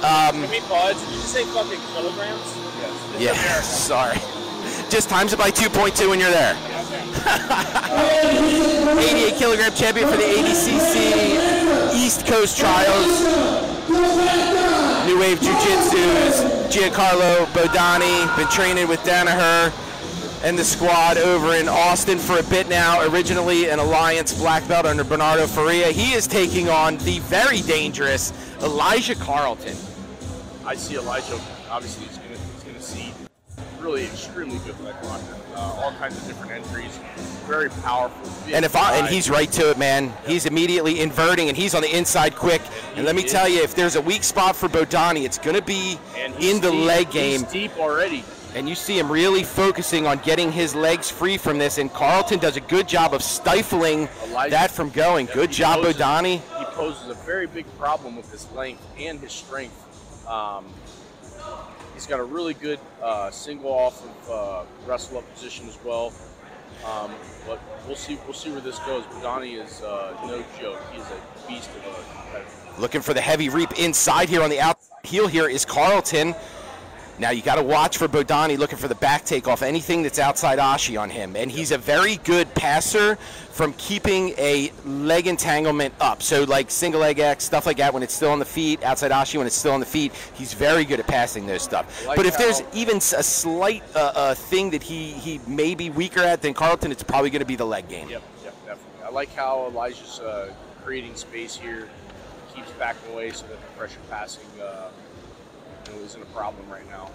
Can we pause? Did you say fucking kilograms? Yes. Yeah, sorry. Just times it by 2.2 when you're there. 88 kilogram champion for the ADCC East Coast Trials. New Wave Jiu-Jitsu's Giancarlo Bodoni, been training with Danaher and the squad over in Austin for a bit now. Originally an Alliance black belt under Bernardo Faria. He is taking on the very dangerous Elijah Carlton. I see Elijah, obviously he's going to see really extremely good leg locker. All kinds of different entries, very powerful. And he's right to it, man. Yep. He's immediately inverting, and he's on the inside quick. And let me tell you, if there's a weak spot for Bodoni, it's going to be in the leg game. He's deep already. And you see him really focusing on getting his legs free from this, and Carlton does a good job of stifling that from going. Good job, Bodoni. He poses a very big problem with his length and his strength. He's got a really good single off of wrestle up position as well. But we'll see where this goes. Bodoni is no joke. He's a beast of a competitor. Looking for the heavy reap inside here on the out heel here is Carlton. Now you got to watch for Bodoni, looking for the back take off anything that's outside Ashi on him. And he's a very good passer from keeping a leg entanglement up. So like single leg X, stuff like that when it's still on the feet, outside Ashi when it's still on the feet. He's very good at passing those stuff. But if there's even a slight thing that he may be weaker at than Carlton, it's probably going to be the leg game. Yep, definitely. I like how Elijah's creating space here, keeps backing away so that the pressure passing isn't a problem right now.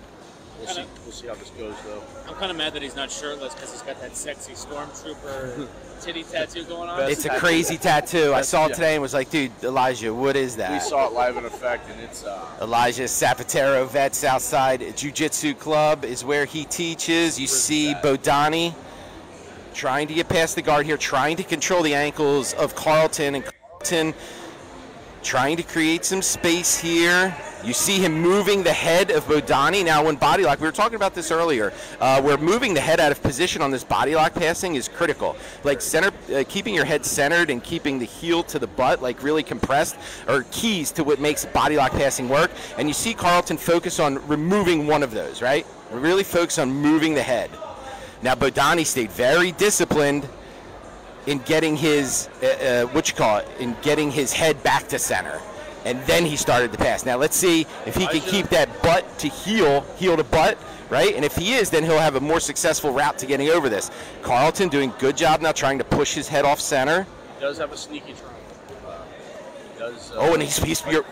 We'll see how this goes, though. I'm kind of mad that he's not shirtless because he's got that sexy stormtrooper titty tattoo going on. It's a crazy tattoo. I saw it today and was like, dude, Elijah, what is that? We saw it live in effect, and it's... Elijah's Sapateiro vet, Southside Jiu-Jitsu Club is where he teaches. You see Bodoni trying to get past the guard here, trying to control the ankles of Carlton, and Carlton trying to create some space here. You see him moving the head of Bodoni. Now, when body lock, we were talking about this earlier, where moving the head out of position on this body lock passing is critical. Like keeping your head centered and keeping the heel to the butt, like really compressed, are keys to what makes body lock passing work. And you see Carlton focus on removing one of those, right? Really focus on moving the head. Now, Bodoni stayed very disciplined in getting his, in getting his head back to center. And then he started to pass. Now let's see if he can keep that butt to heel to butt, right? And if he is, then he'll have a more successful route to getting over this. Carlton doing a good job now trying to push his head off center. He does have a sneaky triangle. He does.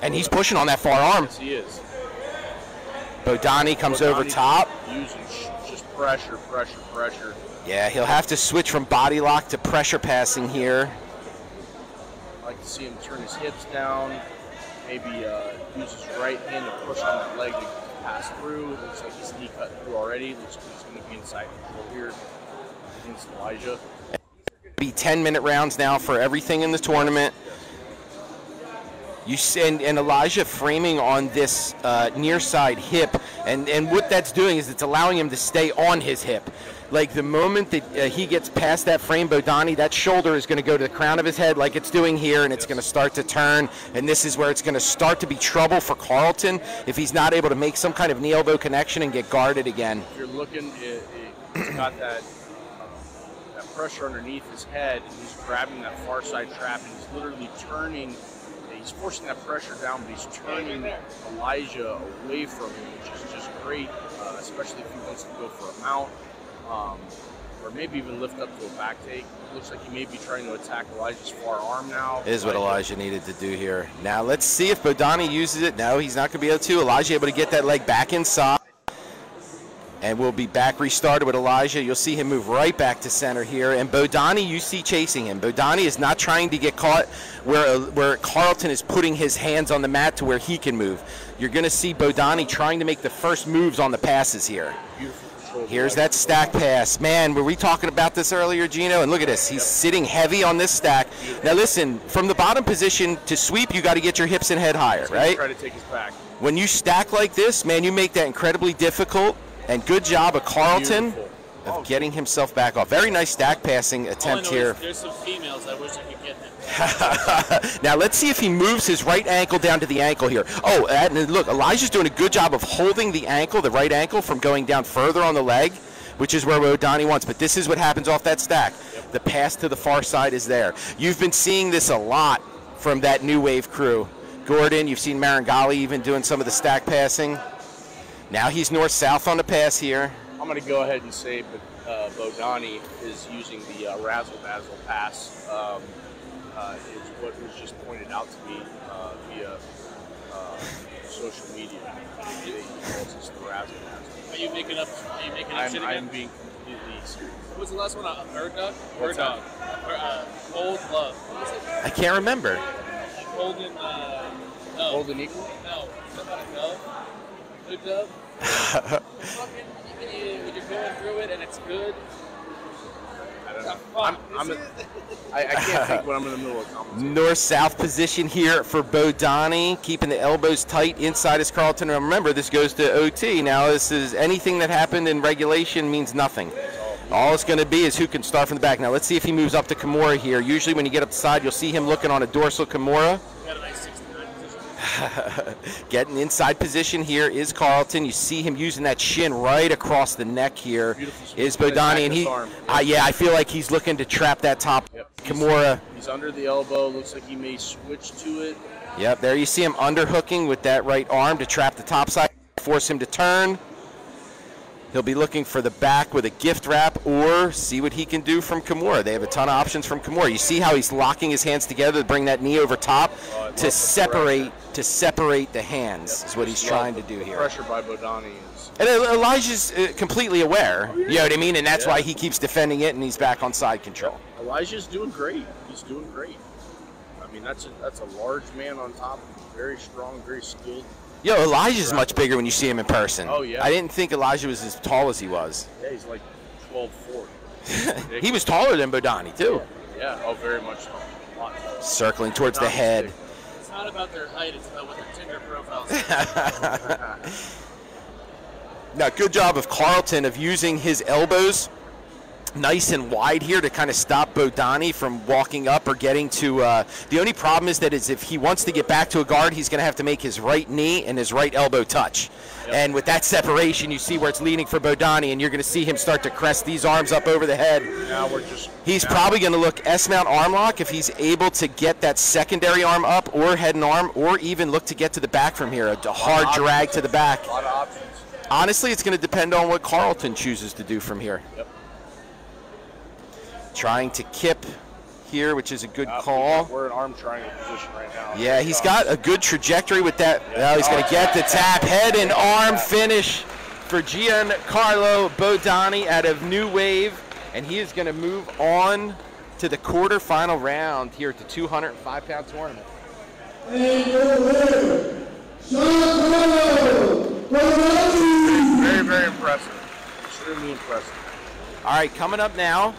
And he's pushing on that far arm. Yes, he is. Bodoni comes over top. Using just pressure. Yeah, he'll have to switch from body lock to pressure passing here. I like to see him turn his hips down. Maybe use his right hand to push on that leg to pass through. It looks like his knee cut through already. Looks like he's going to be inside control here against Elijah. Be 10-minute rounds now for everything in the tournament. You see, and Elijah framing on this near side hip, and what that's doing is it's allowing him to stay on his hip. Like the moment that he gets past that frame, Bodoni, that shoulder is going to go to the crown of his head like it's doing here, and it's going to start to turn, and this is where it's going to start to be trouble for Carlton if he's not able to make some kind of knee-elbow connection and get guarded again. If you're looking, he's got that pressure underneath his head, and he's grabbing that far side trap, and he's literally turning. He's forcing that pressure down, but he's turning Elijah away from him, which is just great, especially if he wants to go for a mount. Or maybe even lift up to a back take. It looks like he may be trying to attack Elijah's far arm now. Is what Elijah needed to do here. Now let's see if Bodoni uses it. No, he's not going to be able to. Elijah able to get that leg back inside. And we'll be back restarted with Elijah. You'll see him move right back to center here. And Bodoni, you see chasing him. Bodoni is not trying to get caught where Carlton is putting his hands on the mat to where he can move. You're going to see Bodoni trying to make the first moves on the passes here. Beautiful. Here's that stack pass. Man, were we talking about this earlier, Gino? And look at this. He's sitting heavy on this stack. Now listen, from the bottom position to sweep, you got to get your hips and head higher, right? Try to take his back. When you stack like this, man, you make that incredibly difficult. And good job of Carlton of getting himself back off. Very nice stack passing attempt here. There's some females I wish I could get him. Now let's see if he moves his right ankle down to the ankle here. Oh, and look, Elijah's doing a good job of holding the ankle, the right ankle, from going down further on the leg, which is where Bodoni wants. But this is what happens off that stack. Yep. The pass to the far side is there. You've been seeing this a lot from that new wave crew. Gordon, you've seen Marangali even doing some of the stack passing. Now he's north-south on the pass here. I'm going to go ahead and say Bodoni is using the razzle-dazzle pass. Is what was just pointed out to me via social media. He calls this the razzle-dazzle. Are you making up shit again? I'm being completely serious. What was the last one? A bird dog? Bird dog. Cold love. What was it? I can't remember. Golden, no. Golden Eagle? No. Is that not a dove? Good dove? Fucking, when you're going through it and it's good. I don't know. I can't think when I'm in the middle of a competition. North-south position here for Bodoni, keeping the elbows tight inside his Carlton. Remember, this goes to OT. Now, this is anything that happened in regulation means nothing. All it's going to be is who can start from the back. Now, let's see if he moves up to Kimura here. Usually when you get up the side, you'll see him looking on a dorsal Kimura. Got a nice 69 position. Getting inside position here is Carlton. You see him using that shin right across the neck here. Is Bodoni, and he, yeah, I feel like he's looking to trap that top Kimura. He's under the elbow. Looks like he may switch to it. Yep, there you see him underhooking with that right arm to trap the top side, force him to turn. He'll be looking for the back with a gift wrap or see what he can do from Kimura. They have a ton of options from Kimura. You see how he's locking his hands together to bring that knee over top to separate the hands is what he's trying to do here. Pressure by Bodoni is... And Elijah's completely aware, you know what I mean? And that's why he keeps defending it and he's back on side control. Elijah's doing great. He's doing great. I mean, that's a large man on top. Very strong, very skilled. Yo, Elijah's much bigger when you see him in person. Oh, yeah. I didn't think Elijah was as tall as he was. Yeah, he's like 12'4". He was taller than Bodoni, too. Yeah, oh, very much so. A lot taller. Circling towards the head. It's not about their height, it's about what their Tinder profiles are. Now, good job of Carlton of using his elbows nice and wide here to kind of stop Bodoni from walking up or getting to the only problem is that if he wants to get back to a guard, he's going to have to make his right knee and his right elbow touch. Yep. And with that separation, you see where it's leaning for Bodoni, and you're going to see him start to crest these arms up over the head. Now he's probably going to look S-mount arm lock if he's able to get that secondary arm up or head and arm, or even look to get to the back from here, a hard drag to the back. A lot of options. Honestly, it's going to depend on what Carlton chooses to do from here. Yep. Trying to kip here, which is a good call. We're in arm triangle position right now. Yeah, he's got a good trajectory with that. Now he's going to get the tap, head and arm finish for Giancarlo Bodoni out of New Wave, and he is going to move on to the quarterfinal round here at the 205-pound tournament. Very, very impressive. Extremely impressive. All right, coming up now,